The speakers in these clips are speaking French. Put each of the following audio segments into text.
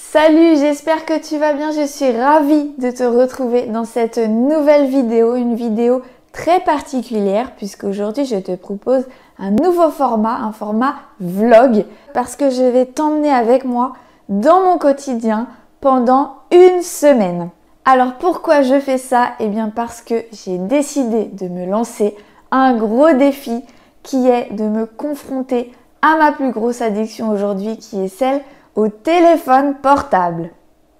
Salut, j'espère que tu vas bien, je suis ravie de te retrouver dans cette nouvelle vidéo, une vidéo très particulière puisqu'aujourd'hui je te propose un nouveau format, un format vlog parce que je vais t'emmener avec moi dans mon quotidien pendant une semaine. Alors pourquoi je fais ça? Eh bien parce que j'ai décidé de me lancer un gros défi qui est de me confronter à ma plus grosse addiction aujourd'hui qui est celle au téléphone portable.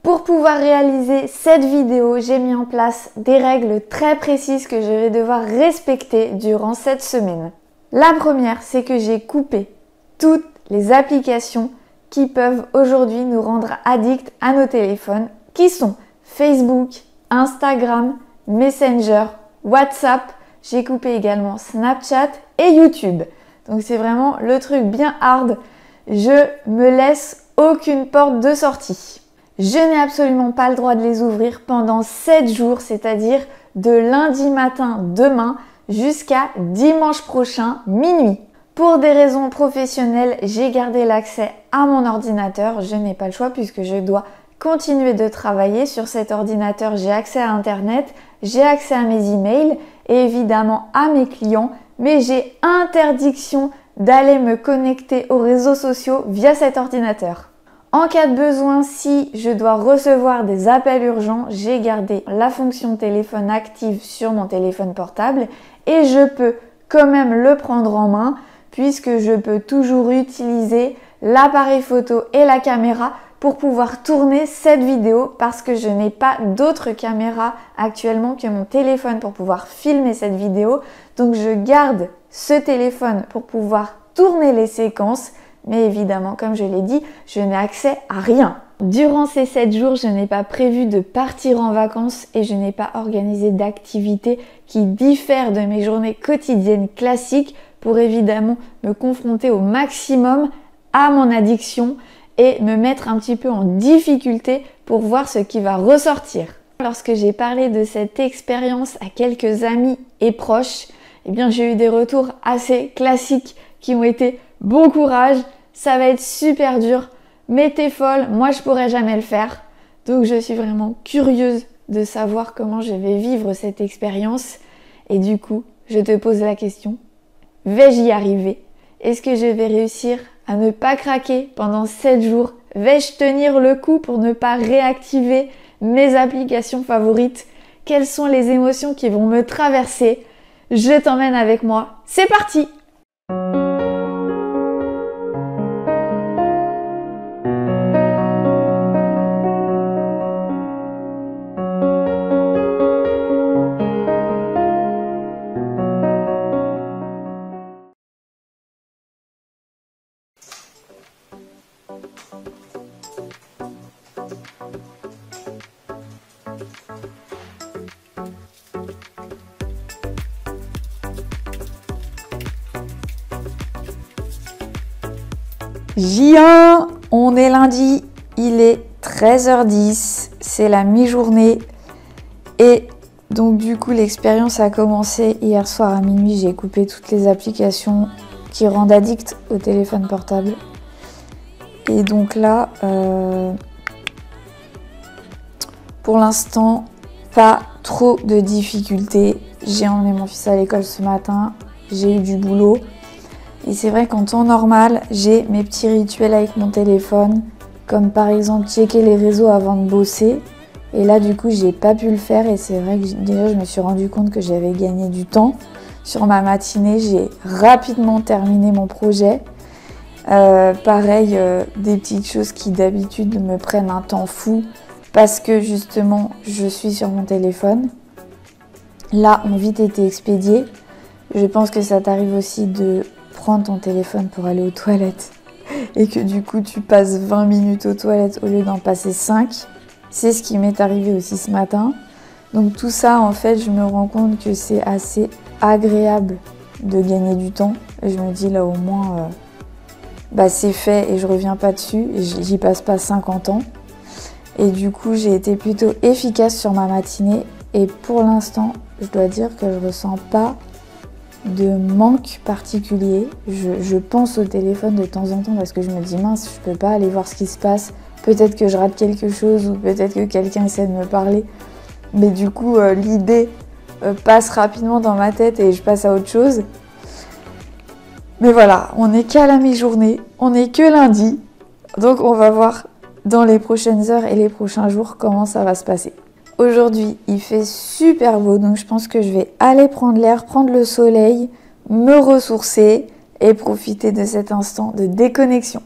Pour pouvoir réaliser cette vidéo, j'ai mis en place des règles très précises que je vais devoir respecter durant cette semaine. La première, c'est que j'ai coupé toutes les applications qui peuvent aujourd'hui nous rendre addicts à nos téléphones, qui sont Facebook, Instagram, Messenger, WhatsApp. J'ai coupé également Snapchat et YouTube. Donc c'est vraiment le truc bien hard. Je me laisse aucune porte de sortie. Je n'ai absolument pas le droit de les ouvrir pendant 7 jours, c'est-à-dire de lundi matin demain jusqu'à dimanche prochain minuit. Pour des raisons professionnelles, j'ai gardé l'accès à mon ordinateur. Je n'ai pas le choix puisque je dois continuer de travailler sur cet ordinateur. J'ai accès à Internet, j'ai accès à mes emails et évidemment à mes clients, mais j'ai interdiction d'aller me connecter aux réseaux sociaux via cet ordinateur. En cas de besoin, si je dois recevoir des appels urgents, j'ai gardé la fonction téléphone active sur mon téléphone portable et je peux quand même le prendre en main puisque je peux toujours utiliser l'appareil photo et la caméra pour pouvoir tourner cette vidéo parce que je n'ai pas d'autre caméra actuellement que mon téléphone pour pouvoir filmer cette vidéo. Donc je garde ce téléphone pour pouvoir tourner les séquences, mais évidemment, comme je l'ai dit, je n'ai accès à rien. Durant ces 7 jours, je n'ai pas prévu de partir en vacances et je n'ai pas organisé d'activités qui diffèrent de mes journées quotidiennes classiques pour évidemment me confronter au maximum à mon addiction et me mettre un petit peu en difficulté pour voir ce qui va ressortir. Lorsque j'ai parlé de cette expérience à quelques amis et proches, eh bien j'ai eu des retours assez classiques qui ont été « bon courage, ça va être super dur, mais t'es folle, moi je pourrais jamais le faire ». Donc je suis vraiment curieuse de savoir comment je vais vivre cette expérience et du coup je te pose la question, vais-je y arriver? Est-ce que je vais réussir à ne pas craquer pendant 7 jours? Vais-je tenir le coup pour ne pas réactiver mes applications favorites? Quelles sont les émotions qui vont me traverser? Je t'emmène avec moi. C'est parti! J1, on est lundi, il est 13h10, c'est la mi-journée et donc du coup l'expérience a commencé hier soir à minuit. J'ai coupé toutes les applications qui rendent addict au téléphone portable et donc là pour l'instant pas trop de difficultés. J'ai emmené mon fils à l'école ce matin, j'ai eu du boulot. Et c'est vrai qu'en temps normal, j'ai mes petits rituels avec mon téléphone, comme par exemple checker les réseaux avant de bosser. Et là, du coup, j'ai pas pu le faire et c'est vrai que déjà, je me suis rendu compte que j'avais gagné du temps. Sur ma matinée, j'ai rapidement terminé mon projet. Pareil, des petites choses qui d'habitude me prennent un temps fou parce que justement, je suis sur mon téléphone. Là, ont vite été expédiés. Je pense que ça t'arrive aussi de prendre ton téléphone pour aller aux toilettes et que du coup tu passes 20 minutes aux toilettes au lieu d'en passer 5. C'est ce qui m'est arrivé aussi ce matin. Donc tout ça, en fait, je me rends compte que c'est assez agréable de gagner du temps. Et je me dis là au moins, c'est fait et je reviens pas dessus et j'y passe pas 50 ans. Et du coup, j'ai été plutôt efficace sur ma matinée et pour l'instant, je dois dire que je ressens pas de manque particulier. Je pense au téléphone de temps en temps parce que je me dis mince, je peux pas aller voir ce qui se passe peut-être que je rate quelque chose ou peut-être que quelqu'un essaie de me parler. Mais du coup, l'idée passe rapidement dans ma tête et je passe à autre chose. Mais voilà, on n'est qu'à la mi-journée, on n'est que lundi. Donc on va voir dans les prochaines heures et les prochains jours comment ça va se passer. Aujourd'hui, il fait super beau, donc je pense que je vais aller prendre l'air, prendre le soleil, me ressourcer et profiter de cet instant de déconnexion.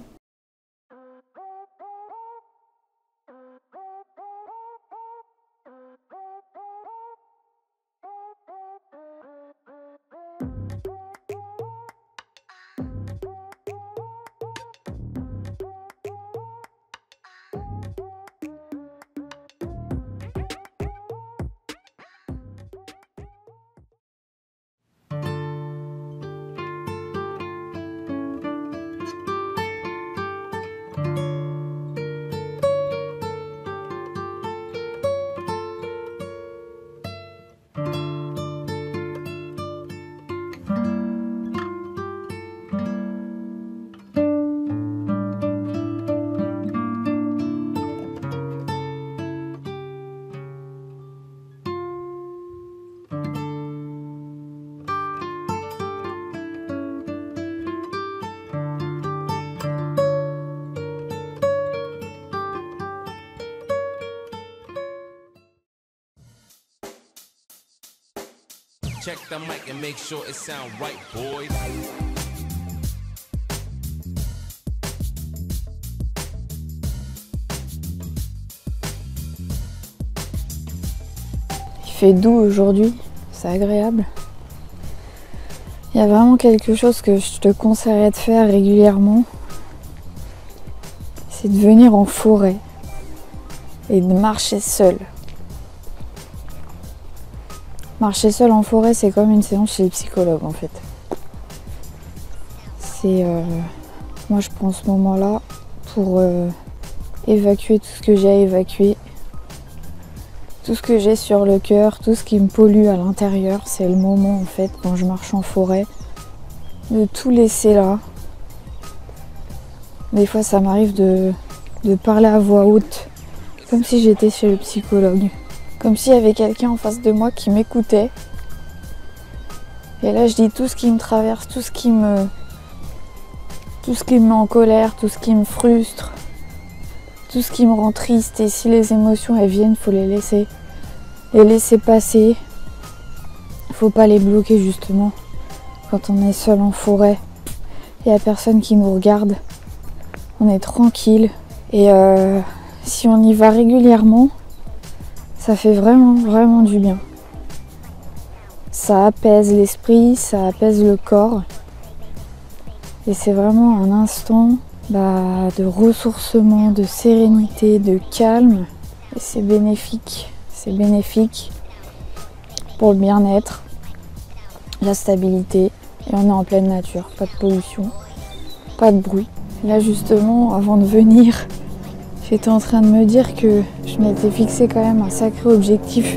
Check the mic and make sure it sound right, boys. Il fait doux aujourd'hui, c'est agréable. Il y a vraiment quelque chose que je te conseillerais de faire régulièrement. C'est de venir en forêt et de marcher seul. Marcher seul en forêt, c'est comme une séance chez le psychologue en fait. Moi je prends ce moment-là pour évacuer tout ce que j'ai à évacuer. Tout ce que j'ai sur le cœur, tout ce qui me pollue à l'intérieur, c'est le moment en fait quand je marche en forêt de tout laisser là. Des fois ça m'arrive de parler à voix haute, comme si j'étais chez le psychologue. Comme s'il y avait quelqu'un en face de moi qui m'écoutait. Et là, je dis tout ce qui me traverse, tout ce qui me met en colère, tout ce qui me frustre, tout ce qui me rend triste. Et si les émotions, elles viennent, faut les laisser passer. Faut pas les bloquer, justement. Quand on est seul en forêt, il n'y a personne qui nous regarde. On est tranquille. Et si on y va régulièrement, ça fait vraiment du bien. Ça apaise l'esprit, ça apaise le corps. Et c'est vraiment un instant de ressourcement, de sérénité, de calme. Et c'est bénéfique. C'est bénéfique pour le bien-être, la stabilité. Et on est en pleine nature, pas de pollution, pas de bruit. Là justement, avant de venir, j'étais en train de me dire que je m'étais fixé quand même un sacré objectif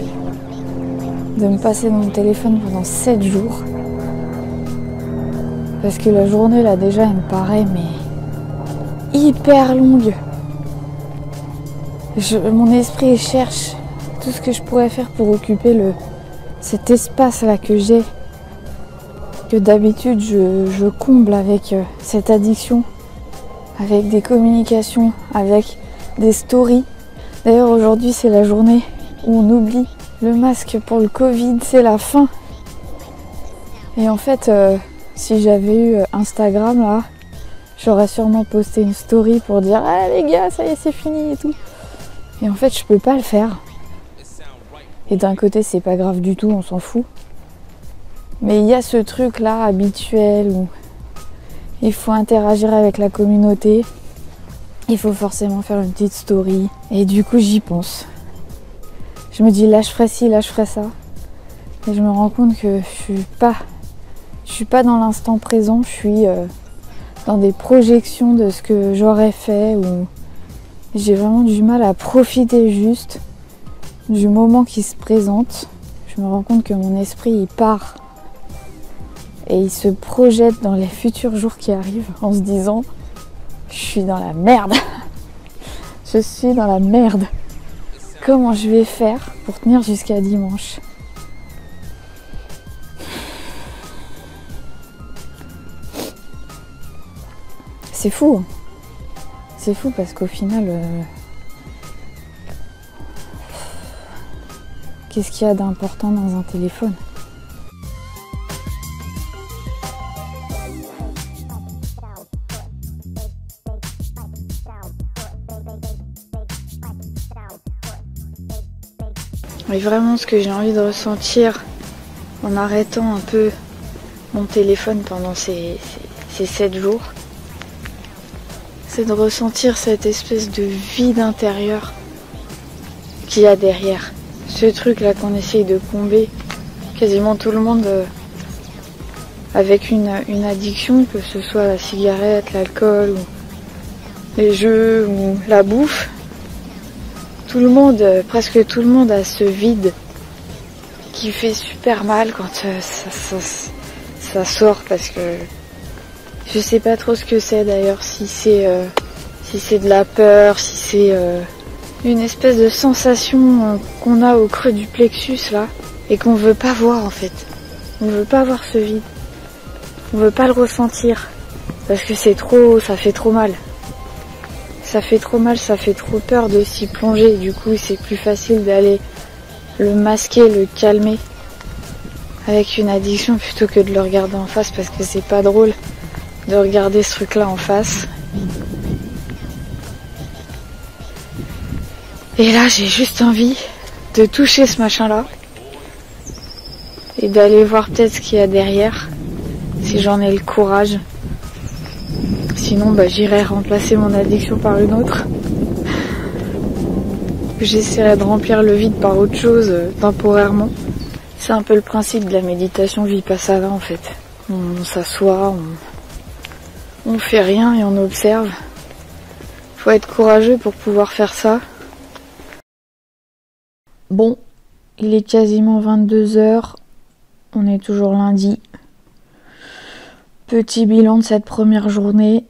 de me passer dans mon téléphone pendant 7 jours. Parce que la journée là déjà elle me paraît mais hyper longue. Mon esprit cherche tout ce que je pourrais faire pour occuper cet espace là que j'ai. Que d'habitude je comble avec cette addiction, avec des communications, avec des stories. D'ailleurs aujourd'hui c'est la journée où on oublie le masque pour le Covid, c'est la fin. Et en fait si j'avais eu Instagram là, j'aurais sûrement posté une story pour dire ah les gars ça y est c'est fini et tout. Et en fait je peux pas le faire. Et d'un côté c'est pas grave du tout, on s'en fout. Mais il y a ce truc là habituel où il faut interagir avec la communauté. Il faut forcément faire une petite story. Et du coup, j'y pense. Je me dis, là, je ferai ci, là, je ferai ça. Et je me rends compte que je suis pas dans l'instant présent. Je suis dans des projections de ce que j'aurais fait. Ou j'ai vraiment du mal à profiter juste du moment qui se présente. Je me rends compte que mon esprit, il part. Et il se projette dans les futurs jours qui arrivent en se disant... Je suis dans la merde. Je suis dans la merde. Comment je vais faire pour tenir jusqu'à dimanche? C'est fou. C'est fou parce qu'au final, qu'est-ce qu'il y a d'important dans un téléphone? Mais vraiment, ce que j'ai envie de ressentir en arrêtant un peu mon téléphone pendant ces 7 jours, c'est de ressentir cette espèce de vide intérieur qu'il y a derrière. Ce truc là qu'on essaye de combler, quasiment tout le monde avec une addiction, que ce soit la cigarette, l'alcool, ou les jeux ou la bouffe. Tout le monde, presque tout le monde a ce vide qui fait super mal quand ça sort, parce que je sais pas trop ce que c'est d'ailleurs, si c'est de la peur, si c'est une espèce de sensation qu'on a au creux du plexus là, et qu'on veut pas voir en fait. On veut pas voir ce vide. On veut pas le ressentir, parce que c'est trop, ça fait trop mal. Ça fait trop mal, ça fait trop peur de s'y plonger. Du coup, c'est plus facile d'aller le masquer, le calmer avec une addiction plutôt que de le regarder en face, parce que c'est pas drôle de regarder ce truc-là en face. Et là, j'ai juste envie de toucher ce machin-là et d'aller voir peut-être ce qu'il y a derrière, si j'en ai le courage. Sinon, bah, j'irai remplacer mon addiction par une autre. J'essaierai de remplir le vide par autre chose, temporairement. C'est un peu le principe de la méditation vipassana en fait. On s'assoit, on fait rien et on observe. Faut être courageux pour pouvoir faire ça. Bon, il est quasiment 22h. On est toujours lundi. Petit bilan de cette première journée.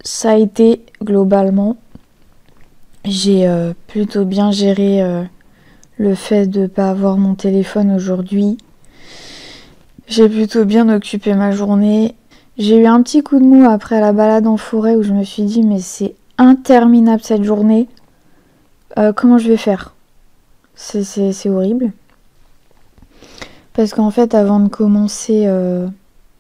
Ça a été globalement. J'ai plutôt bien géré le fait de ne pas avoir mon téléphone aujourd'hui. J'ai plutôt bien occupé ma journée. J'ai eu un petit coup de mou après la balade en forêt où je me suis dit mais c'est interminable cette journée. Comment je vais faire? C'est horrible. Parce qu'en fait avant de commencer,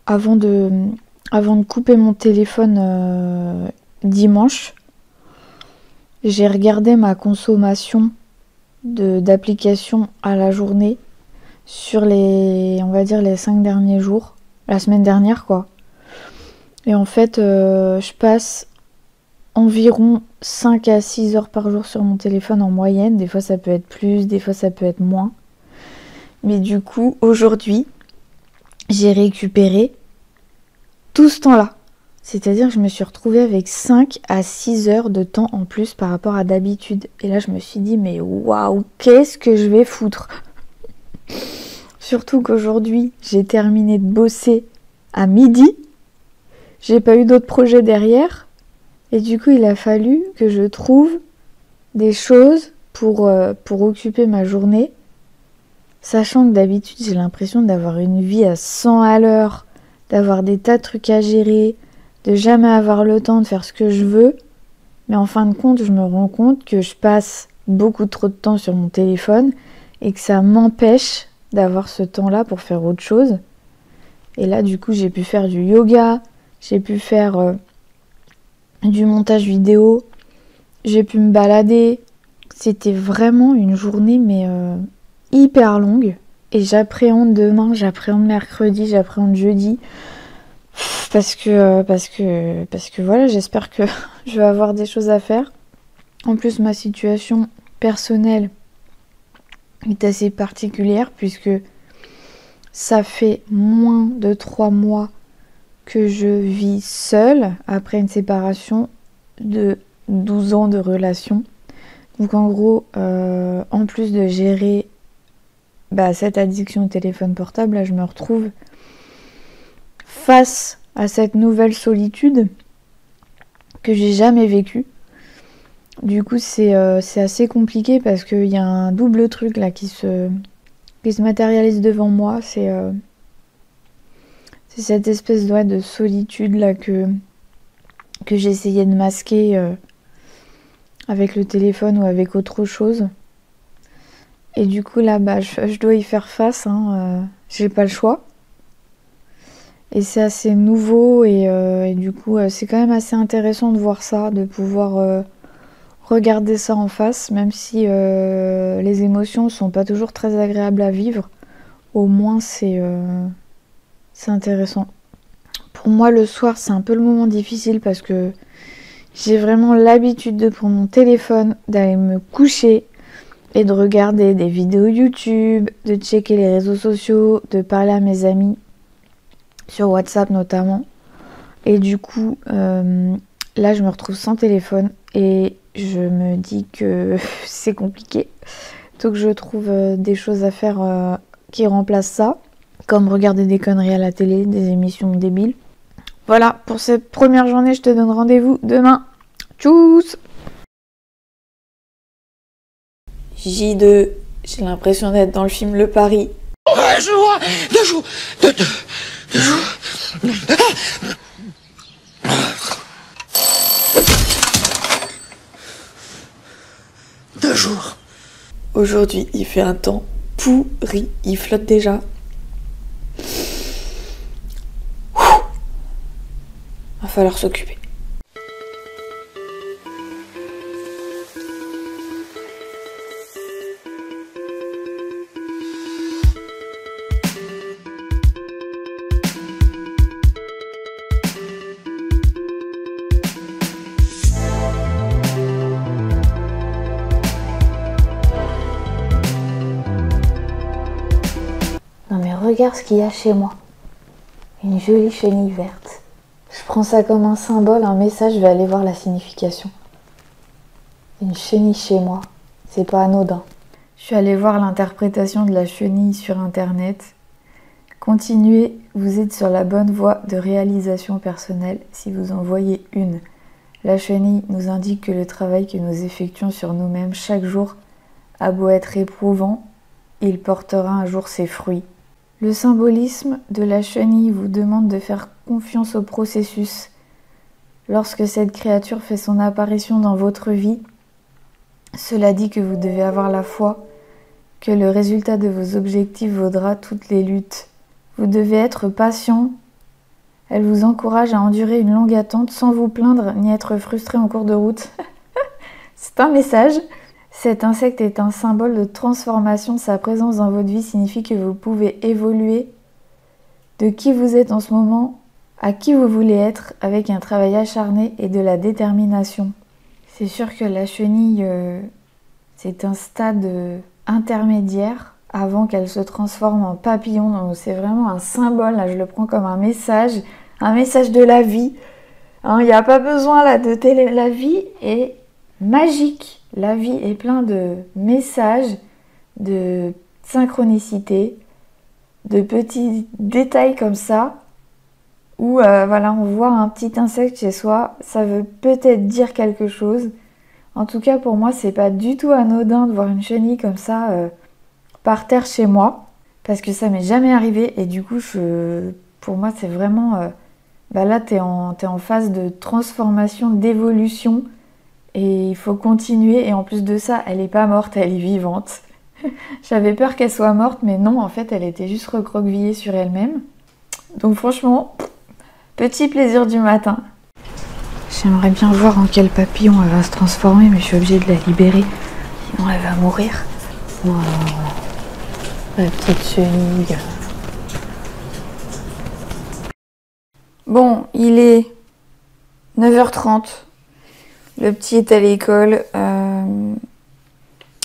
avant de couper mon téléphone dimanche, j'ai regardé ma consommation d'applications à la journée sur on va dire les 5 derniers jours, la semaine dernière quoi. Et en fait, je passe environ 5 à 6 heures par jour sur mon téléphone en moyenne. Des fois ça peut être plus, des fois ça peut être moins. Mais du coup, aujourd'hui, j'ai récupéré tout ce temps-là. C'est-à-dire que je me suis retrouvée avec 5 à 6 heures de temps en plus par rapport à d'habitude. Et là, je me suis dit, mais waouh, qu'est-ce que je vais foutre? Surtout qu'aujourd'hui, j'ai terminé de bosser à midi. J'ai pas eu d'autres projets derrière. Et du coup, il a fallu que je trouve des choses pour occuper ma journée. Sachant que d'habitude, j'ai l'impression d'avoir une vie à 100 à l'heure, d'avoir des tas de trucs à gérer, de jamais avoir le temps de faire ce que je veux. Mais en fin de compte, je me rends compte que je passe beaucoup trop de temps sur mon téléphone et que ça m'empêche d'avoir ce temps-là pour faire autre chose. Et là, du coup, j'ai pu faire du yoga, j'ai pu faire du montage vidéo, j'ai pu me balader. C'était vraiment une journée mais hyper longue. Et j'appréhende demain, j'appréhende mercredi, j'appréhende jeudi. Parce que voilà, j'espère que je vais avoir des choses à faire. En plus, ma situation personnelle est assez particulière puisque ça fait moins de 3 mois que je vis seule après une séparation de 12 ans de relation. Donc en gros, en plus de gérer cette addiction au téléphone portable, là, je me retrouve face à cette nouvelle solitude que j'ai jamais vécue. Du coup, c'est assez compliqué parce qu'il y a un double truc là qui se matérialise devant moi. C'est cette espèce de solitude là que j'essayais de masquer avec le téléphone ou avec autre chose. Et du coup là, je dois y faire face, hein, j'ai pas le choix. Et c'est assez nouveau et du coup c'est quand même assez intéressant de voir ça, de pouvoir regarder ça en face, même si les émotions sont pas toujours très agréables à vivre. Au moins c'est intéressant. Pour moi le soir c'est un peu le moment difficile parce que j'ai vraiment l'habitude de prendre mon téléphone, d'aller me coucher et de regarder des vidéos YouTube, de checker les réseaux sociaux, de parler à mes amis, sur WhatsApp notamment. Et du coup, là je me retrouve sans téléphone et je me dis que c'est compliqué. Donc je trouve des choses à faire qui remplacent ça, comme regarder des conneries à la télé, des émissions débiles. Voilà, pour cette première journée, je te donne rendez-vous demain. Tchuss! J2, j'ai l'impression d'être dans le film Le Paris. Un jour, deux jours, deux jours. Deux jours. Aujourd'hui, il fait un temps pourri, il flotte déjà. Va falloir s'occuper. Non mais regarde ce qu'il y a chez moi. Une jolie chenille verte. Je prends ça comme un symbole, un message, je vais aller voir la signification. Une chenille chez moi, c'est pas anodin. Je suis allée voir l'interprétation de la chenille sur internet. Continuez, vous êtes sur la bonne voie de réalisation personnelle si vous en voyez une. La chenille nous indique que le travail que nous effectuons sur nous-mêmes chaque jour a beau être éprouvant, il portera un jour ses fruits. Le symbolisme de la chenille vous demande de faire confiance au processus. Lorsque cette créature fait son apparition dans votre vie, cela dit que vous devez avoir la foi, que le résultat de vos objectifs vaudra toutes les luttes. Vous devez être patient. Elle vous encourage à endurer une longue attente sans vous plaindre ni être frustré en cours de route. C'est un message. Cet insecte est un symbole de transformation. Sa présence dans votre vie signifie que vous pouvez évoluer de qui vous êtes en ce moment à qui vous voulez être avec un travail acharné et de la détermination. C'est sûr que la chenille, c'est un stade intermédiaire avant qu'elle se transforme en papillon. Donc c'est vraiment un symbole, là je le prends comme un message de la vie. Il n'y a pas besoin là de télé. La vie est magique. La vie est plein de messages, de synchronicité, de petits détails comme ça, où voilà, on voit un petit insecte chez soi, ça veut peut-être dire quelque chose. En tout cas, pour moi, c'est pas du tout anodin de voir une chenille comme ça par terre chez moi, parce que ça m'est jamais arrivé, et du coup, pour moi, c'est vraiment... là, t'es en phase de transformation, d'évolution, et il faut continuer, et en plus de ça, elle est pas morte, elle est vivante. J'avais peur qu'elle soit morte, mais non, en fait, elle était juste recroquevillée sur elle-même. Donc franchement, petit plaisir du matin. J'aimerais bien voir en quel papillon elle va se transformer, mais je suis obligée de la libérer, sinon elle va mourir. Voilà, la petite chenille. Bon, il est 9h30. Le petit est à l'école.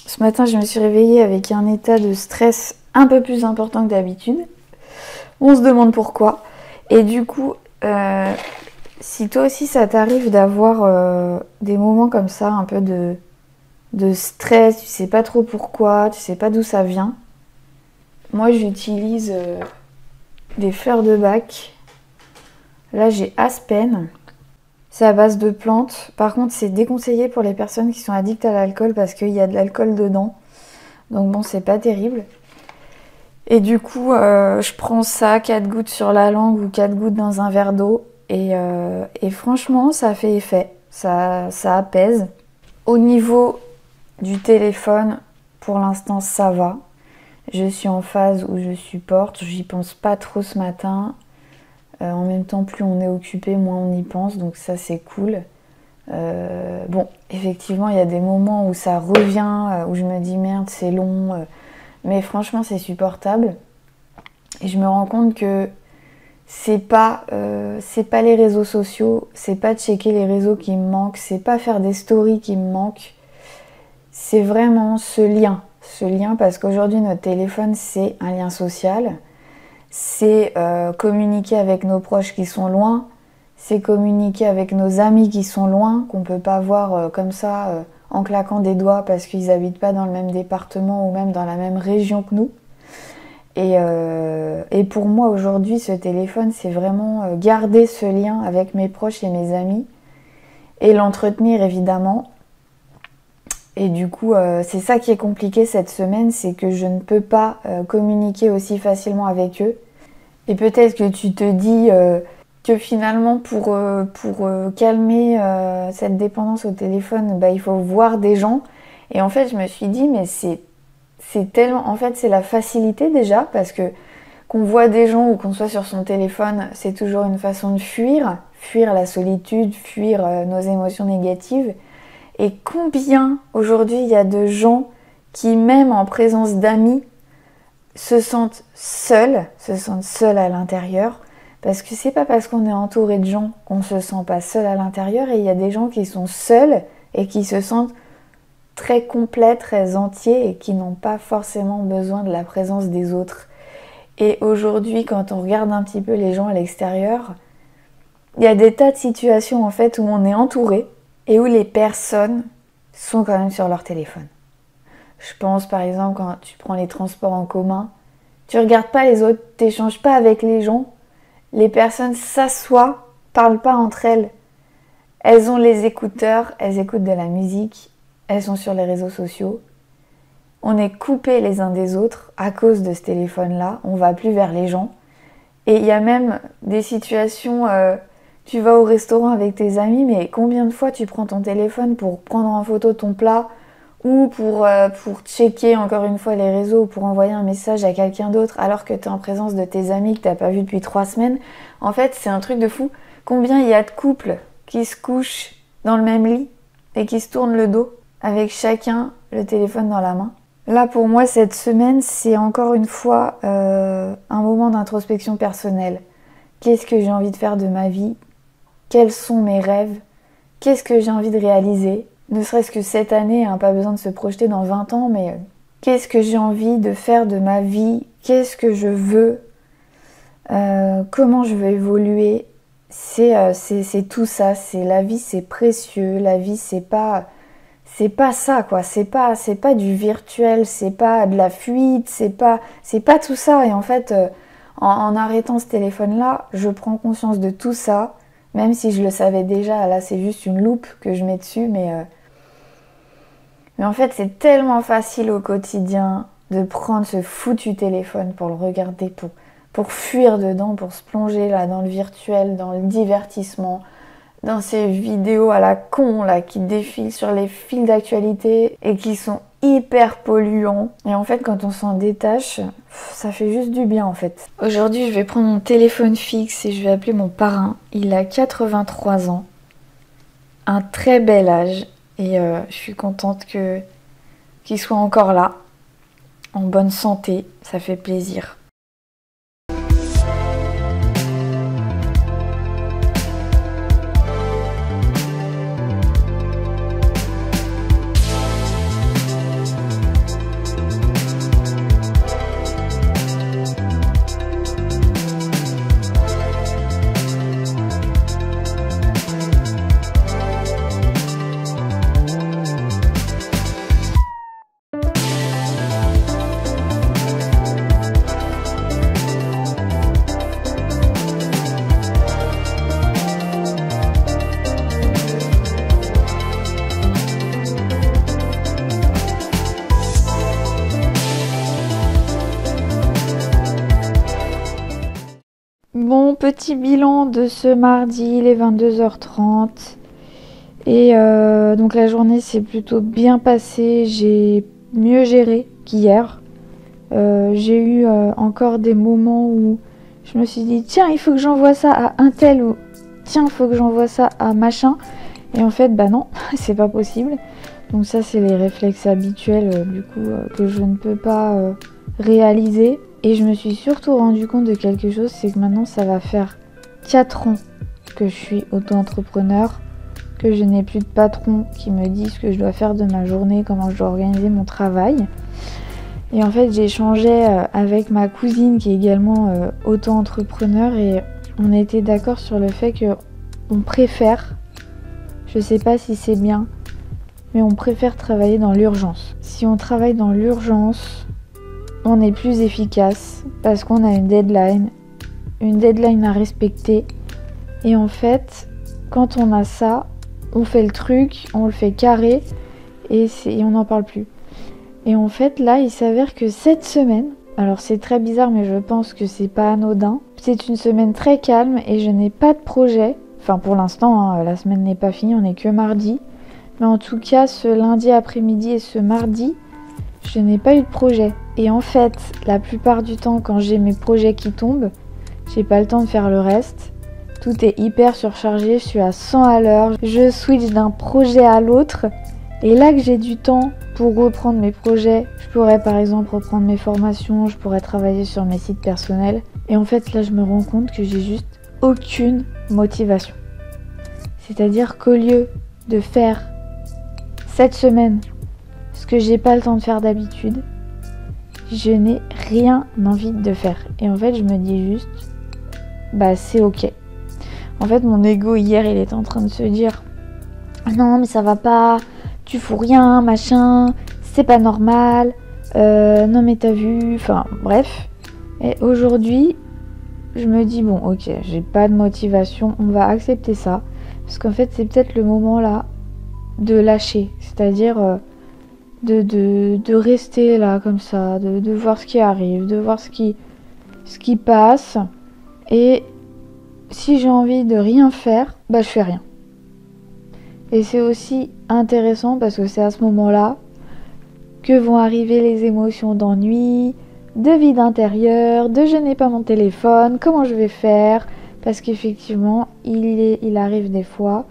Ce matin, je me suis réveillée avec un état de stress un peu plus important que d'habitude. On se demande pourquoi. Et du coup, si toi aussi ça t'arrive d'avoir des moments comme ça, un peu de stress, tu sais pas trop pourquoi, tu sais pas d'où ça vient, moi j'utilise des fleurs de bac. Là j'ai Aspen. C'est à base de plantes. Par contre, c'est déconseillé pour les personnes qui sont addictes à l'alcool parce qu'il y a de l'alcool dedans. Donc bon, c'est pas terrible. Et du coup, je prends ça, 4 gouttes sur la langue ou 4 gouttes dans un verre d'eau. Et franchement, ça fait effet. Ça apaise. Au niveau du téléphone, pour l'instant, ça va. Je suis en phase où je supporte. J'y pense pas trop ce matin. En même temps, plus on est occupé, moins on y pense, donc ça c'est cool. Bon, effectivement, il y a des moments où ça revient, où je me dis merde, c'est long, mais franchement, c'est supportable. Et je me rends compte que c'est pas les réseaux sociaux, c'est pas checker les réseaux qui me manquent, c'est pas faire des stories qui me manquent, c'est vraiment ce lien parce qu'aujourd'hui, notre téléphone, c'est un lien social. C'est communiquer avec nos proches qui sont loin, c'est communiquer avec nos amis qui sont loin, qu'on ne peut pas voir comme ça en claquant des doigts parce qu'ils n'habitent pas dans le même département ou même dans la même région que nous. Et pour moi aujourd'hui, ce téléphone, c'est vraiment garder ce lien avec mes proches et mes amis et l'entretenir évidemment. Et du coup, c'est ça qui est compliqué cette semaine, c'est que je ne peux pas communiquer aussi facilement avec eux. Et peut-être que tu te dis que finalement, pour calmer cette dépendance au téléphone, il faut voir des gens. Et en fait, je me suis dit, mais c'est tellement... En fait, c'est la facilité déjà, parce que qu'on voit des gens ou qu'on soit sur son téléphone, c'est toujours une façon de fuir la solitude, fuir nos émotions négatives. Et combien aujourd'hui il y a de gens qui, même en présence d'amis, se sentent seuls à l'intérieur, parce que c'est pas parce qu'on est entouré de gens qu'on se sent pas seul à l'intérieur, et il y a des gens qui sont seuls et qui se sentent très complets, très entiers et qui n'ont pas forcément besoin de la présence des autres. Et aujourd'hui, quand on regarde un petit peu les gens à l'extérieur, il y a des tas de situations en fait où on est entouré et où les personnes sont quand même sur leur téléphone. Je pense par exemple quand tu prends les transports en commun, tu regardes pas les autres, t'échanges pas avec les gens, les personnes s'assoient, parlent pas entre elles. Elles ont les écouteurs, elles écoutent de la musique, elles sont sur les réseaux sociaux. On est coupés les uns des autres à cause de ce téléphone-là, on va plus vers les gens. Et il y a même des situations, tu vas au restaurant avec tes amis, mais combien de fois tu prends ton téléphone pour prendre en photo ton plat ou pour checker encore une fois les réseaux ou pour envoyer un message à quelqu'un d'autre alors que tu es en présence de tes amis que tu n'as pas vu depuis 3 semaines. En fait, c'est un truc de fou. Combien il y a de couples qui se couchent dans le même lit et qui se tournent le dos avec chacun le téléphone dans la main. Là, pour moi, cette semaine, c'est encore une fois un moment d'introspection personnelle. Qu'est-ce que j'ai envie de faire de ma vie ? Quels sont mes rêves ? Qu'est-ce que j'ai envie de réaliser ? Ne serait-ce que cette année, pas besoin de se projeter dans 20 ans, mais qu'est-ce que j'ai envie de faire de ma vie ? Qu'est-ce que je veux ? Comment je veux évoluer ? C'est tout ça. C'est la vie, c'est précieux. La vie, c'est pas ça, quoi. C'est pas du virtuel. C'est pas de la fuite. C'est pas tout ça. Et en fait, en arrêtant ce téléphone-là, je prends conscience de tout ça. Même si je le savais déjà, là c'est juste une loupe que je mets dessus, mais en fait c'est tellement facile au quotidien de prendre ce foutu téléphone pour le regarder, pour fuir dedans, pour se plonger là dans le virtuel, dans le divertissement, dans ces vidéos à la con là qui défilent sur les fils d'actualité et qui sont hyper polluants. Et en fait quand on s'en détache, ça fait juste du bien en fait. Aujourd'hui je vais prendre mon téléphone fixe et je vais appeler mon parrain. Il a 83 ans, un très bel âge, et je suis contente qu'il soit encore là, en bonne santé, ça fait plaisir. petit bilan de ce mardi, il est 22h30. Et donc la journée s'est plutôt bien passée, j'ai mieux géré qu'hier. J'ai eu encore des moments où je me suis dit tiens il faut que j'envoie ça à un tel ou tiens il faut que j'envoie ça à machin. Et en fait bah non, c'est pas possible. Donc ça c'est les réflexes habituels du coup que je ne peux pas réaliser. Et je me suis surtout rendu compte de quelque chose, c'est que maintenant ça va faire 4 ans que je suis auto-entrepreneur, que je n'ai plus de patron qui me dit ce que je dois faire de ma journée, comment je dois organiser mon travail. Et en fait j'ai échangé avec ma cousine qui est également auto-entrepreneur et on était d'accord sur le fait qu'on préfère, je sais pas si c'est bien, mais on préfère travailler dans l'urgence. Si on travaille dans l'urgence, on est plus efficace parce qu'on a une deadline à respecter. Et en fait, quand on a ça, on fait le truc, on le fait carré et on n'en parle plus. Et en fait, là, il s'avère que cette semaine, alors c'est très bizarre, mais je pense que c'est pas anodin. C'est une semaine très calme et je n'ai pas de projet. Enfin, pour l'instant, hein, la semaine n'est pas finie, on n'est que mardi. Mais en tout cas, ce lundi après-midi et ce mardi, je n'ai pas eu de projet. Et en fait, la plupart du temps, quand j'ai mes projets qui tombent, j'ai pas le temps de faire le reste. Tout est hyper surchargé, je suis à 100 à l'heure. Je switch d'un projet à l'autre. Et là que j'ai du temps pour reprendre mes projets, je pourrais par exemple reprendre mes formations, je pourrais travailler sur mes sites personnels. Et en fait, là, je me rends compte que j'ai juste aucune motivation. C'est-à-dire qu'au lieu de faire cette semaine ce que j'ai pas le temps de faire d'habitude, je n'ai rien envie de faire. Et en fait, je me dis juste, bah c'est ok. En fait, mon ego hier, il était en train de se dire, non mais ça va pas, tu fous rien, machin, c'est pas normal, non mais t'as vu, enfin bref. Et aujourd'hui, je me dis, bon ok, j'ai pas de motivation, on va accepter ça. Parce qu'en fait, c'est peut-être le moment là de lâcher, c'est-à-dire de rester là comme ça, de voir ce qui arrive, de voir ce qui passe. Et si j'ai envie de rien faire, bah je fais rien. Et c'est aussi intéressant parce que c'est à ce moment-là que vont arriver les émotions d'ennui, de vide intérieur, de je n'ai pas mon téléphone, comment je vais faire? Parce qu'effectivement, il arrive des fois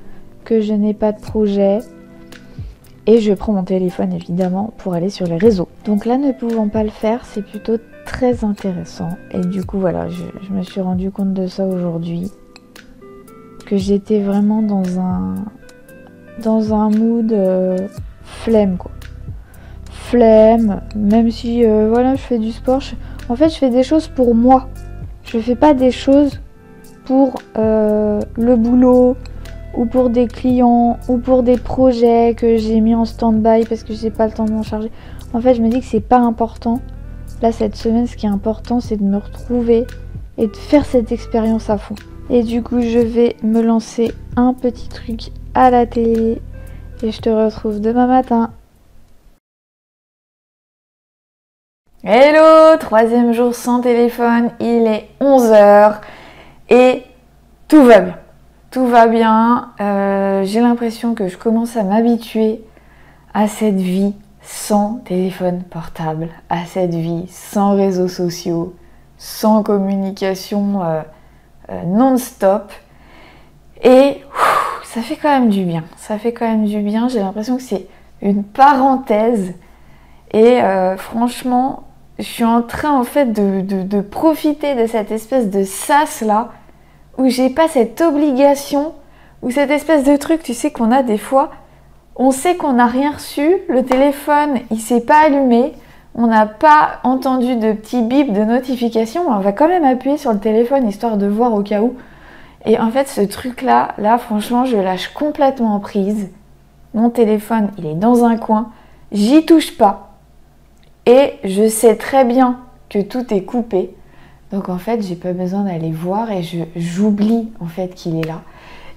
que je n'ai pas de projet et je prends mon téléphone évidemment pour aller sur les réseaux. Donc là, ne pouvant pas le faire, c'est plutôt très intéressant. Et du coup, voilà, je me suis rendu compte de ça aujourd'hui, que j'étais vraiment dans un mood flemme quoi. Flemme, même si voilà, je fais du sport. En fait, je fais des choses pour moi. Je fais pas des choses pour le boulot ou pour des clients ou pour des projets que j'ai mis en stand-by parce que j'ai pas le temps de m'en charger. En fait, je me dis que c'est pas important. Là, cette semaine, ce qui est important, c'est de me retrouver et de faire cette expérience à fond. Et du coup, je vais me lancer un petit truc à la télé et je te retrouve demain matin. Hello, 3e jour sans téléphone, il est 11h et tout va bien. Tout va bien, j'ai l'impression que je commence à m'habituer à cette vie sans téléphone portable, à cette vie sans réseaux sociaux, sans communication non-stop. Et ça fait quand même du bien, j'ai l'impression que c'est une parenthèse. Et franchement, je suis en train en fait de profiter de cette espèce de sas là, où j'ai pas cette obligation, ou cette espèce de truc, tu sais qu'on a des fois, on sait qu'on n'a rien reçu, le téléphone il s'est pas allumé, on n'a pas entendu de petits bips de notification, on va quand même appuyer sur le téléphone histoire de voir au cas où. Et en fait ce truc là franchement je lâche complètement prise. Mon téléphone il est dans un coin, j'y touche pas. Et je sais très bien que tout est coupé. Donc en fait, j'ai pas besoin d'aller voir et j'oublie en fait qu'il est là.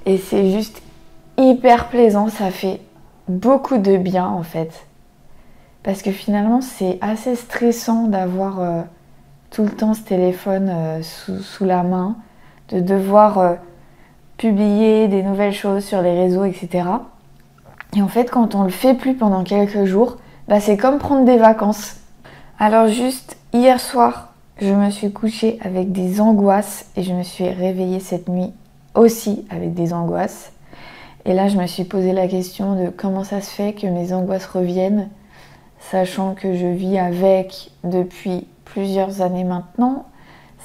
Et c'est juste hyper plaisant, ça fait beaucoup de bien en fait. Parce que finalement, c'est assez stressant d'avoir tout le temps ce téléphone sous la main, de devoir publier des nouvelles choses sur les réseaux, etc. Et en fait, quand on le fait plus pendant quelques jours, bah, c'est comme prendre des vacances. Alors juste hier soir, je me suis couchée avec des angoisses et je me suis réveillée cette nuit aussi avec des angoisses. Et là, je me suis posé la question de comment ça se fait que mes angoisses reviennent, sachant que je vis avec depuis plusieurs années maintenant.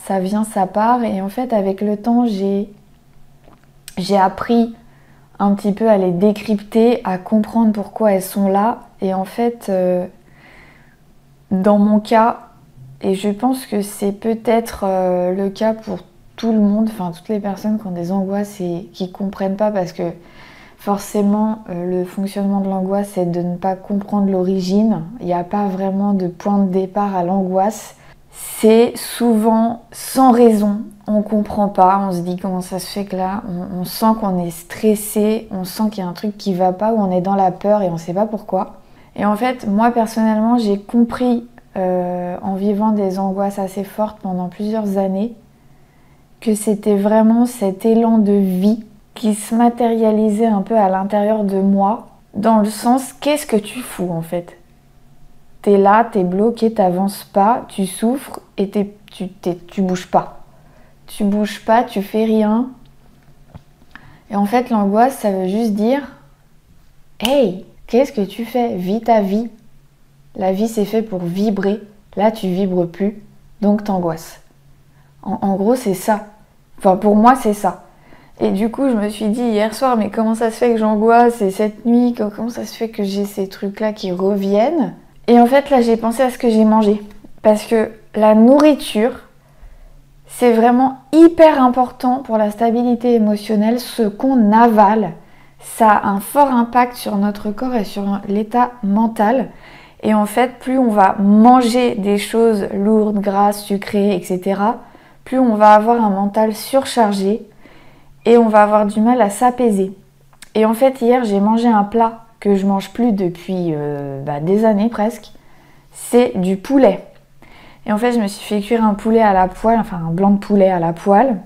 Ça vient, ça part. Et en fait, avec le temps, j'ai appris un petit peu à les décrypter, à comprendre pourquoi elles sont là. Et en fait, dans mon cas, et je pense que c'est peut-être le cas pour tout le monde, enfin toutes les personnes qui ont des angoisses et qui comprennent pas, parce que forcément le fonctionnement de l'angoisse c'est de ne pas comprendre l'origine. Il n'y a pas vraiment de point de départ à l'angoisse. C'est souvent sans raison, on comprend pas, on se dit comment ça se fait que là, on sent qu'on est stressé, on sent qu'il y a un truc qui va pas, ou on est dans la peur et on sait pas pourquoi. Et en fait, moi personnellement, j'ai compris en vivant des angoisses assez fortes pendant plusieurs années que c'était vraiment cet élan de vie qui se matérialisait un peu à l'intérieur de moi, dans le sens, qu'est-ce que tu fous en fait? T'es là, t'es bloqué, t'avances pas, tu souffres et tu bouges pas. Tu bouges pas, tu fais rien. Et en fait, l'angoisse, ça veut juste dire « Hey, qu'est-ce que tu fais? Vis ta vie. La vie, c'est fait pour vibrer. Là, tu vibres plus, donc t'angoisses. » En gros, c'est ça. Enfin, pour moi, c'est ça. Et du coup, je me suis dit hier soir, mais comment ça se fait que j'angoisse? Et cette nuit, comment ça se fait que j'ai ces trucs-là qui reviennent? Et en fait, là, j'ai pensé à ce que j'ai mangé. Parce que la nourriture, c'est vraiment hyper important pour la stabilité émotionnelle. Ce qu'on avale, ça a un fort impact sur notre corps et sur l'état mental. Et en fait, plus on va manger des choses lourdes, grasses, sucrées, etc., plus on va avoir un mental surchargé et on va avoir du mal à s'apaiser. Et en fait, hier, j'ai mangé un plat que je mange plus depuis des années presque. C'est du poulet. Et en fait, je me suis fait cuire un poulet à la poêle, enfin un blanc de poulet à la poêle.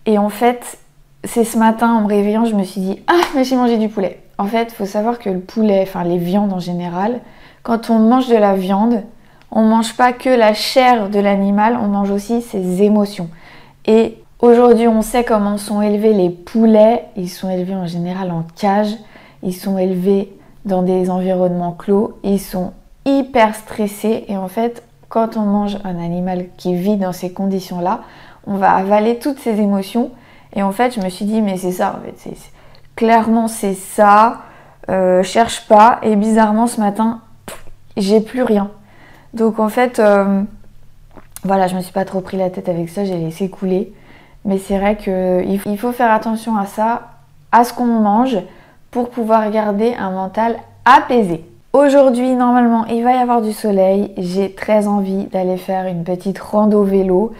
Et en fait, c'est ce matin, en me réveillant, je me suis dit « Ah, mais j'ai mangé du poulet !» En fait, il faut savoir que le poulet, enfin les viandes en général, quand on mange de la viande, on mange pas que la chair de l'animal, on mange aussi ses émotions. Et aujourd'hui, on sait comment sont élevés les poulets. Ils sont élevés en général en cage. Ils sont élevés dans des environnements clos. Ils sont hyper stressés. Et en fait, quand on mange un animal qui vit dans ces conditions-là, on va avaler toutes ces émotions. Et en fait, je me suis dit, mais c'est ça. En fait, clairement, c'est ça. Cherche pas. Et bizarrement, ce matin, j'ai plus rien. Donc en fait, voilà, je me suis pas trop pris la tête avec ça, j'ai laissé couler. Mais c'est vrai qu'il faut faire attention à ça, à ce qu'on mange, pour pouvoir garder un mental apaisé. Aujourd'hui, normalement, il va y avoir du soleil. J'ai très envie d'aller faire une petite rando vélo.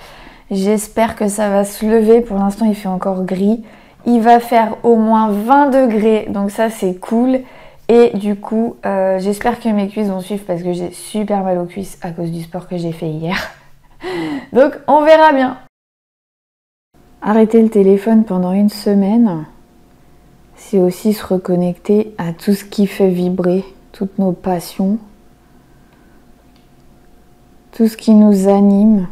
J'espère que ça va se lever. Pour l'instant, il fait encore gris. Il va faire au moins 20 degrés, donc ça, c'est cool. Et du coup, j'espère que mes cuisses vont suivre parce que j'ai super mal aux cuisses à cause du sport que j'ai fait hier. Donc, on verra bien. Arrêter le téléphone pendant une semaine, c'est aussi se reconnecter à tout ce qui fait vibrer, toutes nos passions, tout ce qui nous anime.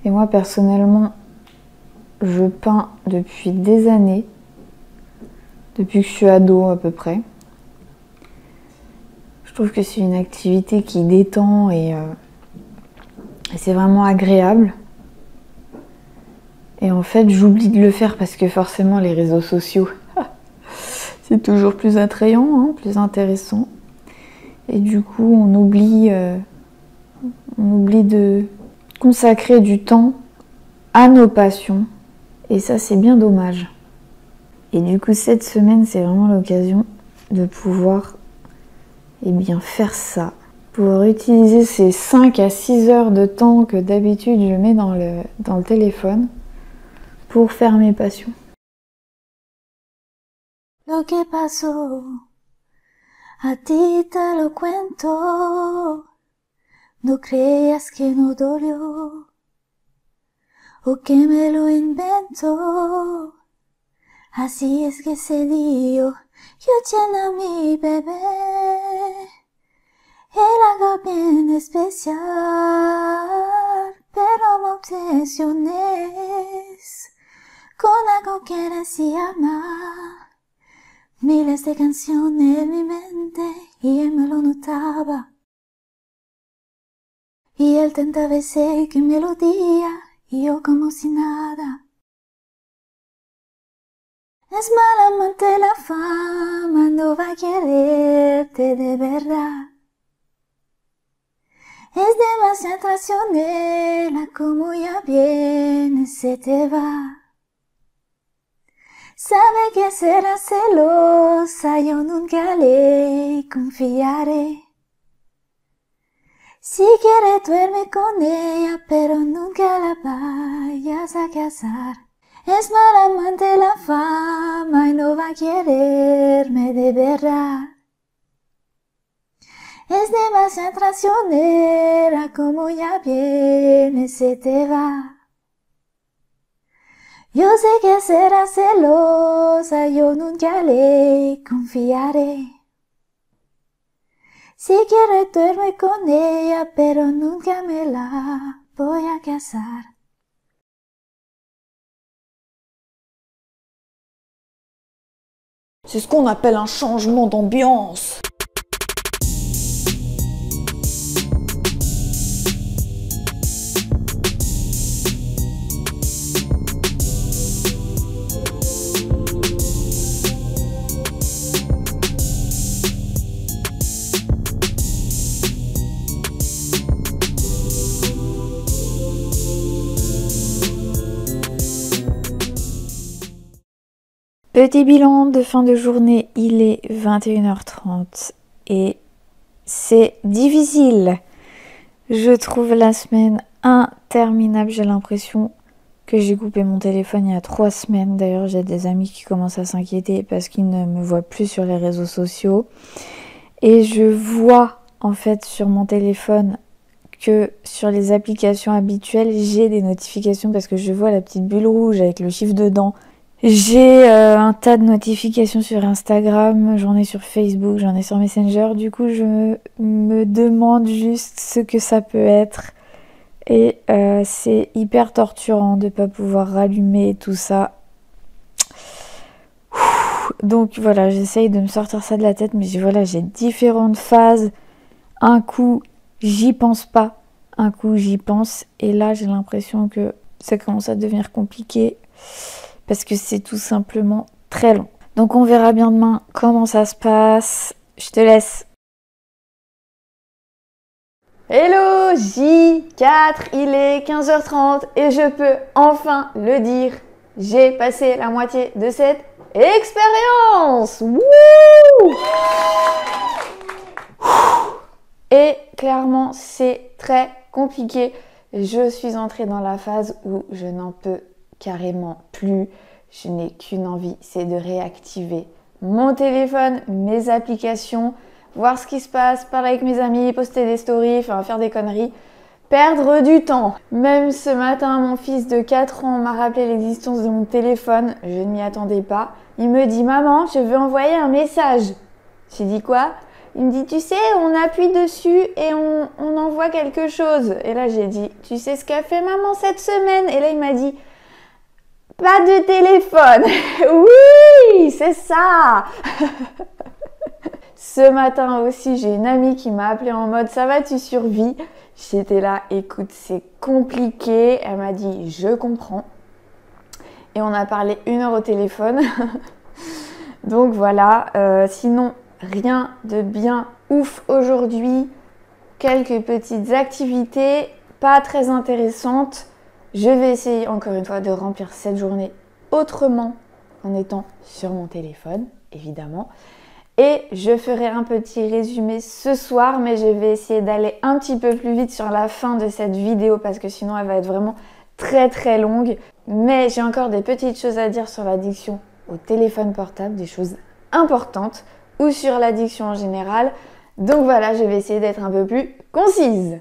Et moi, personnellement, je peins depuis des années. Depuis que je suis ado à peu près. Je trouve que c'est une activité qui détend et c'est vraiment agréable. Et en fait, j'oublie de le faire parce que forcément les réseaux sociaux, c'est toujours plus attrayant, hein, plus intéressant. Et du coup, on oublie de consacrer du temps à nos passions. Et ça, c'est bien dommage. Et du coup, cette semaine, c'est vraiment l'occasion de pouvoir faire ça. Pouvoir utiliser ces 5 à 6 heures de temps que d'habitude je mets dans le téléphone pour faire mes passions. Lo que pasó, a ti te lo cuento, no creas que no dolió. o que me lo inventó. Así es que se dio, yo llena a mi bebé, el algo bien especial, pero me obsesiones con algo que decía amar. Miles de canciones en mi mente y él me lo notaba. Y él tanta veces que melodía y yo como si nada. Es mal amante la fama, no va a quererte de verdad. Es demasiado traicionera, como ya viene se te va. Sabe que será celosa, yo nunca le confiaré. Si quiere duerme con ella, pero nunca la vayas a casar. Es mala amante la fama y no va a quererme de verdad. Es demasiado traicionera, como ya viene se te va. Yo sé que será celosa, yo nunca le confiaré. Si quiere duerme con ella, pero nunca me la voy a casar. C'est ce qu'on appelle un changement d'ambiance. Petit bilan de fin de journée, il est 21h30 et c'est difficile. Je trouve la semaine interminable, j'ai l'impression que j'ai coupé mon téléphone il y a 3 semaines. D'ailleurs, j'ai des amis qui commencent à s'inquiéter parce qu'ils ne me voient plus sur les réseaux sociaux. Et je vois en fait sur mon téléphone que sur les applications habituelles, j'ai des notifications parce que je vois la petite bulle rouge avec le chiffre dedans. J'ai un tas de notifications sur Instagram, j'en ai sur Facebook, j'en ai sur Messenger. Du coup, je me demande juste ce que ça peut être. Et c'est hyper torturant de ne pas pouvoir rallumer tout ça. Donc voilà, j'essaye de me sortir ça de la tête, mais j'ai différentes phases. Un coup, j'y pense pas. Un coup, j'y pense. Et là, j'ai l'impression que ça commence à devenir compliqué. Parce que c'est tout simplement très long. Donc on verra bien demain comment ça se passe. Je te laisse. Hello, J4, il est 15h30 et je peux enfin le dire. J'ai passé la moitié de cette expérience. Wouh! Et clairement, c'est très compliqué. Je suis entrée dans la phase où je n'en peux carrément plus. Je n'ai qu'une envie, c'est de réactiver mon téléphone, mes applications, voir ce qui se passe, parler avec mes amis, poster des stories, enfin faire des conneries, perdre du temps. Même ce matin, mon fils de 4 ans m'a rappelé l'existence de mon téléphone, je ne m'y attendais pas. Il me dit « Maman, je veux envoyer un message ». J'ai dit quoi? Il me dit « Tu sais, on appuie dessus et on envoie quelque chose ». Et là j'ai dit « Tu sais ce qu'a fait maman cette semaine ?» Et là il m'a dit « Pas de téléphone !» Oui, c'est ça. Ce matin aussi, j'ai une amie qui m'a appelée en mode « Ça va, tu survis ?» J'étais là, écoute, c'est compliqué. Elle m'a dit « Je comprends ». Et on a parlé 1 heure au téléphone. Donc voilà, sinon, rien de bien ouf aujourd'hui. Quelques petites activités, pas très intéressantes. Je vais essayer encore une fois de remplir cette journée autrement en étant sur mon téléphone, évidemment. Et je ferai un petit résumé ce soir, mais je vais essayer d'aller un petit peu plus vite sur la fin de cette vidéo parce que sinon elle va être vraiment très très longue. Mais j'ai encore des petites choses à dire sur l'addiction au téléphone portable, des choses importantes, ou sur l'addiction en général. Donc voilà, je vais essayer d'être un peu plus concise.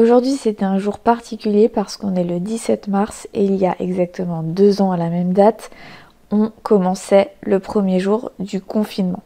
Aujourd'hui, c'était un jour particulier parce qu'on est le 17 mars et il y a exactement 2 ans à la même date, on commençait le premier jour du confinement.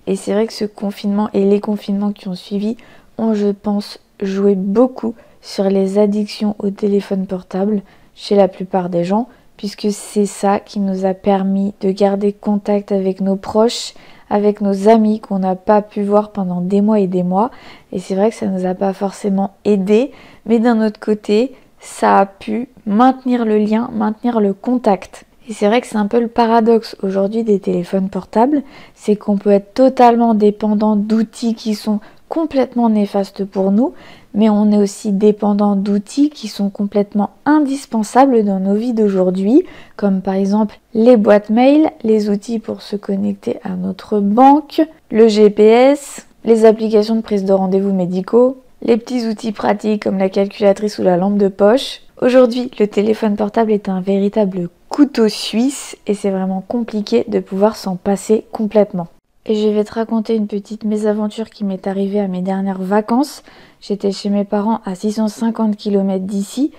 Et c'est vrai que ce confinement et les confinements qui ont suivi ont, je pense, joué beaucoup sur les addictions au téléphone portable chez la plupart des gens, puisque c'est ça qui nous a permis de garder contact avec nos proches, avec nos amis qu'on n'a pas pu voir pendant des mois et des mois. Et c'est vrai que ça ne nous a pas forcément aidé, mais d'un autre côté, ça a pu maintenir le lien, maintenir le contact. Et c'est vrai que c'est un peu le paradoxe aujourd'hui des téléphones portables, c'est qu'on peut être totalement dépendant d'outils qui sont complètement néfastes pour nous, mais on est aussi dépendant d'outils qui sont complètement indispensables dans nos vies d'aujourd'hui, comme par exemple les boîtes mail, les outils pour se connecter à notre banque, le GPS, les applications de prise de rendez-vous médicaux, les petits outils pratiques comme la calculatrice ou la lampe de poche. Aujourd'hui, le téléphone portable est un véritable couteau suisse et c'est vraiment compliqué de pouvoir s'en passer complètement. Et je vais te raconter une petite mésaventure qui m'est arrivée à mes dernières vacances. J'étais chez mes parents à 650 km d'ici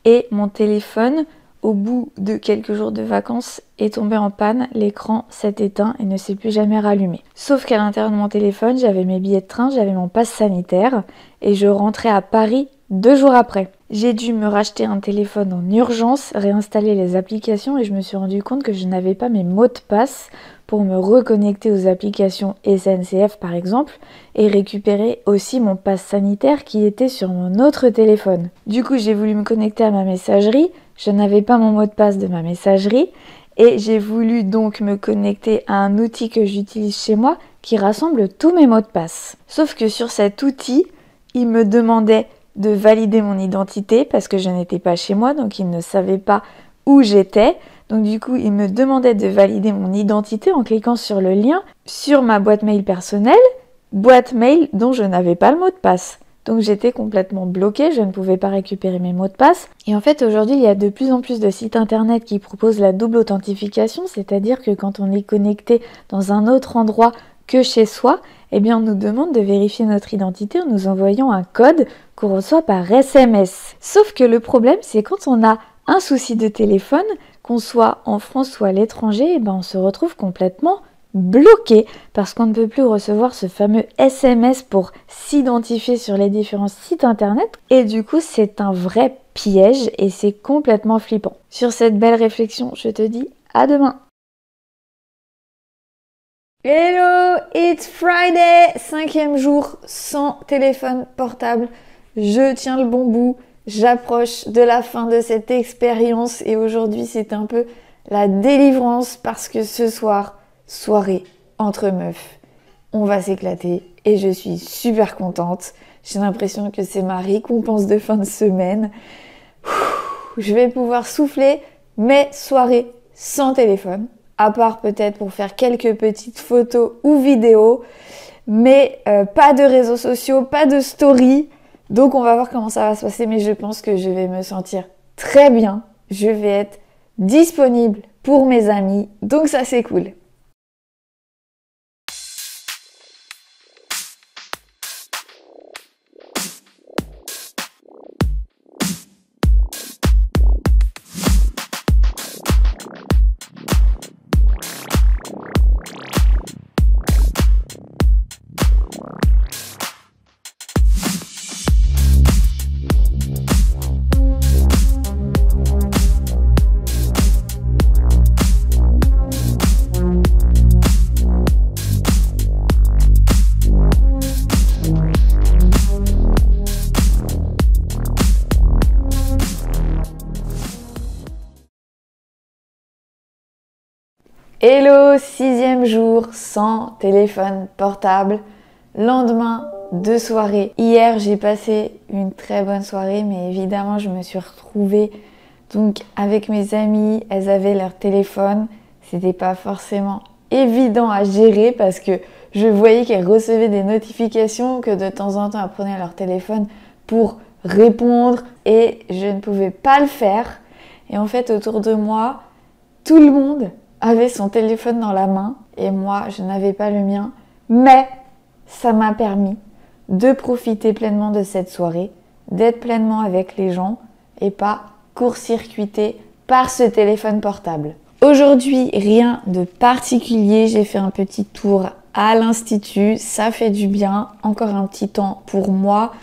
et mon téléphone, au bout de quelques jours de vacances, est tombé en panne. L'écran s'est éteint et ne s'est plus jamais rallumé. Sauf qu'à l'intérieur de mon téléphone, j'avais mes billets de train, j'avais mon pass sanitaire et je rentrais à Paris 2 jours après. J'ai dû me racheter un téléphone en urgence, réinstaller les applications et je me suis rendu compte que je n'avais pas mes mots de passe pour me reconnecter aux applications SNCF par exemple et récupérer aussi mon pass sanitaire qui était sur mon autre téléphone. Du coup, j'ai voulu me connecter à ma messagerie, je n'avais pas mon mot de passe de ma messagerie et j'ai voulu donc me connecter à un outil que j'utilise chez moi qui rassemble tous mes mots de passe. Sauf que sur cet outil, il me demandait de valider mon identité parce que je n'étais pas chez moi, donc il ne savait pas où j'étais. Donc du coup, il me demandait de valider mon identité en cliquant sur le lien sur ma boîte mail personnelle, boîte mail dont je n'avais pas le mot de passe. Donc j'étais complètement bloquée, je ne pouvais pas récupérer mes mots de passe. Et en fait, aujourd'hui, il y a de plus en plus de sites internet qui proposent la double authentification, c'est-à-dire que quand on est connecté dans un autre endroit que chez soi, eh bien on nous demande de vérifier notre identité en nous envoyant un code qu'on reçoit par SMS. Sauf que le problème, c'est quand on a un souci de téléphone, qu'on soit en France ou à l'étranger, eh ben on se retrouve complètement bloqué parce qu'on ne peut plus recevoir ce fameux SMS pour s'identifier sur les différents sites internet. Et du coup, c'est un vrai piège et c'est complètement flippant. Sur cette belle réflexion, je te dis à demain. Hello, it's Friday, 5e jour sans téléphone portable. Je tiens le bon bout, j'approche de la fin de cette expérience et aujourd'hui c'est un peu la délivrance parce que ce soir, soirée entre meufs, on va s'éclater et je suis super contente. J'ai l'impression que c'est ma récompense de fin de semaine. Je vais pouvoir souffler mes soirées sans téléphone. À part peut-être pour faire quelques petites photos ou vidéos, mais pas de réseaux sociaux, pas de story. Donc on va voir comment ça va se passer, mais je pense que je vais me sentir très bien. Je vais être disponible pour mes amis, donc ça c'est cool. Hello, 6e jour sans téléphone portable, lendemain de soirée. Hier, j'ai passé une très bonne soirée, mais évidemment, je me suis retrouvée donc avec mes amies. Elles avaient leur téléphone. C'était pas forcément évident à gérer parce que je voyais qu'elles recevaient des notifications, que de temps en temps, elles prenaient leur téléphone pour répondre et je ne pouvais pas le faire. Et en fait, autour de moi, tout le monde avait son téléphone dans la main et moi je n'avais pas le mien, mais ça m'a permis de profiter pleinement de cette soirée, d'être pleinement avec les gens et pas court-circuité par ce téléphone portable. Aujourd'hui, rien de particulier, j'ai fait un petit tour à l'institut, ça fait du bien, encore un petit temps pour moi,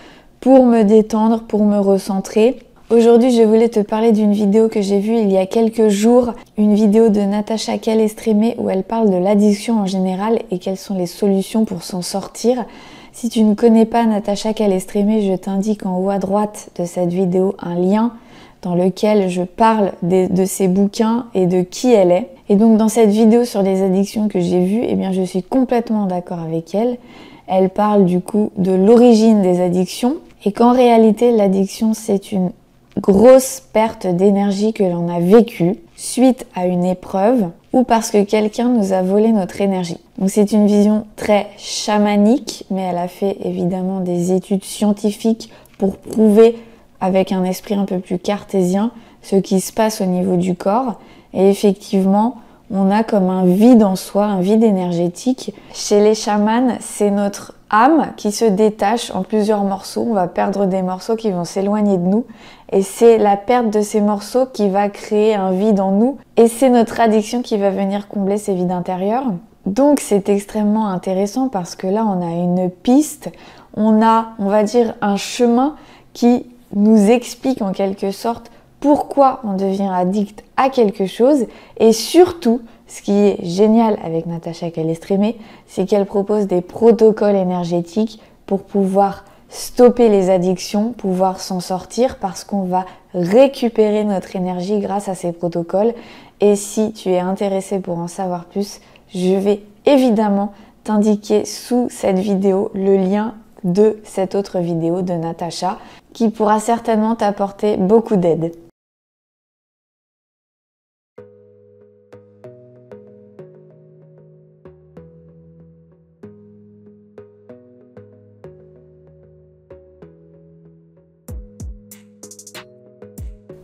pour me détendre, pour me recentrer. Aujourd'hui, je voulais te parler d'une vidéo que j'ai vue il y a quelques jours, une vidéo de Natacha Calestrémé où elle parle de l'addiction en général et quelles sont les solutions pour s'en sortir. Si tu ne connais pas Natacha Calestrémé, je t'indique en haut à droite de cette vidéo un lien dans lequel je parle de ses bouquins et de qui elle est. Et donc dans cette vidéo sur les addictions que j'ai vue, eh bien je suis complètement d'accord avec elle. Elle parle du coup de l'origine des addictions et qu'en réalité l'addiction c'est une grosse perte d'énergie que l'on a vécue suite à une épreuve ou parce que quelqu'un nous a volé notre énergie. Donc c'est une vision très chamanique, mais elle a fait évidemment des études scientifiques pour prouver avec un esprit un peu plus cartésien ce qui se passe au niveau du corps. Et effectivement, on a comme un vide en soi, un vide énergétique. Chez les chamans, c'est notre âme qui se détache en plusieurs morceaux. On va perdre des morceaux qui vont s'éloigner de nous. Et c'est la perte de ces morceaux qui va créer un vide en nous. Et c'est notre addiction qui va venir combler ces vides intérieurs. Donc c'est extrêmement intéressant parce que là, on a une piste. On a, on va dire, un chemin qui nous explique en quelque sorte pourquoi on devient addict à quelque chose. Et surtout, ce qui est génial avec Natacha Calestrémé, c'est qu'elle propose des protocoles énergétiques pour pouvoir stopper les addictions, pouvoir s'en sortir parce qu'on va récupérer notre énergie grâce à ces protocoles. Et si tu es intéressé pour en savoir plus, je vais évidemment t'indiquer sous cette vidéo le lien de cette autre vidéo de Natacha qui pourra certainement t'apporter beaucoup d'aide.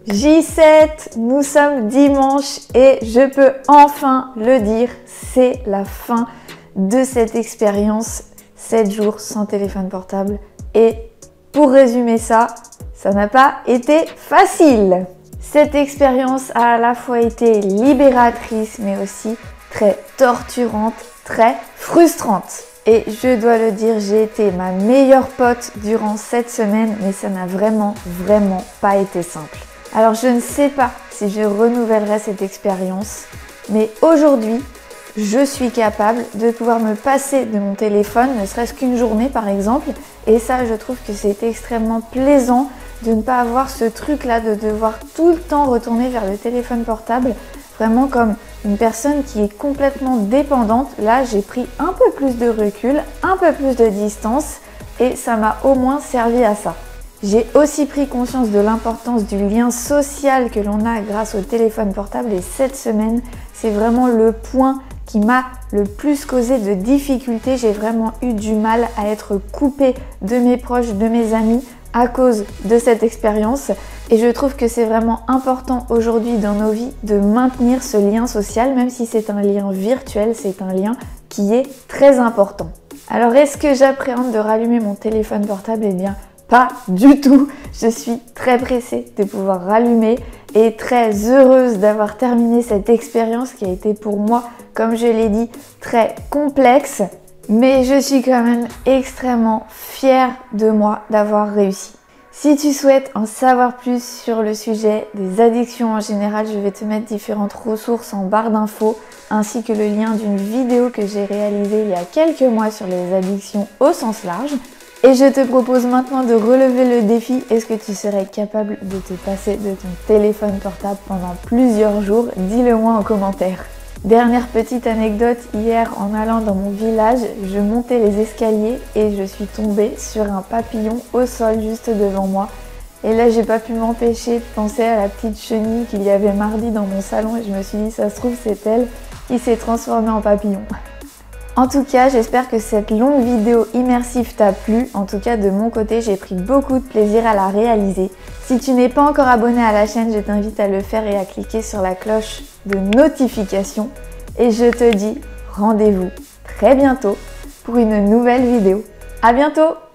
J7, nous sommes dimanche et je peux enfin le dire, c'est la fin de cette expérience 7 jours sans téléphone portable. Et pour résumer ça, ça n'a pas été facile. Cette expérience a à la fois été libératrice mais aussi très torturante, très frustrante. Et je dois le dire, j'ai été ma meilleure pote durant cette semaine, mais ça n'a vraiment pas été simple. Alors je ne sais pas si je renouvellerai cette expérience, mais aujourd'hui, je suis capable de pouvoir me passer de mon téléphone, ne serait-ce qu'une journée par exemple. Et ça, je trouve que c'est extrêmement plaisant de ne pas avoir ce truc-là, de devoir tout le temps retourner vers le téléphone portable, vraiment comme une personne qui est complètement dépendante. Là, j'ai pris un peu plus de recul, un peu plus de distance et ça m'a au moins servi à ça. J'ai aussi pris conscience de l'importance du lien social que l'on a grâce au téléphone portable et cette semaine, c'est vraiment le point qui m'a le plus causé de difficultés. J'ai vraiment eu du mal à être coupée de mes proches, de mes amis à cause de cette expérience. Et je trouve que c'est vraiment important aujourd'hui dans nos vies de maintenir ce lien social, même si c'est un lien virtuel, c'est un lien qui est très important. Alors est-ce que j'appréhende de rallumer mon téléphone portable? Eh bien, pas du tout. Je suis très pressée de pouvoir rallumer et très heureuse d'avoir terminé cette expérience qui a été pour moi, comme je l'ai dit, très complexe. Mais je suis quand même extrêmement fière de moi d'avoir réussi. Si tu souhaites en savoir plus sur le sujet des addictions en général, je vais te mettre différentes ressources en barre d'infos ainsi que le lien d'une vidéo que j'ai réalisée il y a quelques mois sur les addictions au sens large. Et je te propose maintenant de relever le défi. Est-ce que tu serais capable de te passer de ton téléphone portable pendant plusieurs jours? Dis-le moi en commentaire. Dernière petite anecdote, hier en allant dans mon village, je montais les escaliers et je suis tombée sur un papillon au sol juste devant moi. Et là, j'ai pas pu m'empêcher de penser à la petite chenille qu'il y avait mardi dans mon salon et je me suis dit, ça se trouve, c'est elle qui s'est transformée en papillon. En tout cas, j'espère que cette longue vidéo immersive t'a plu. En tout cas, de mon côté, j'ai pris beaucoup de plaisir à la réaliser. Si tu n'es pas encore abonné à la chaîne, je t'invite à le faire et à cliquer sur la cloche de notification. Et je te dis rendez-vous très bientôt pour une nouvelle vidéo. À bientôt!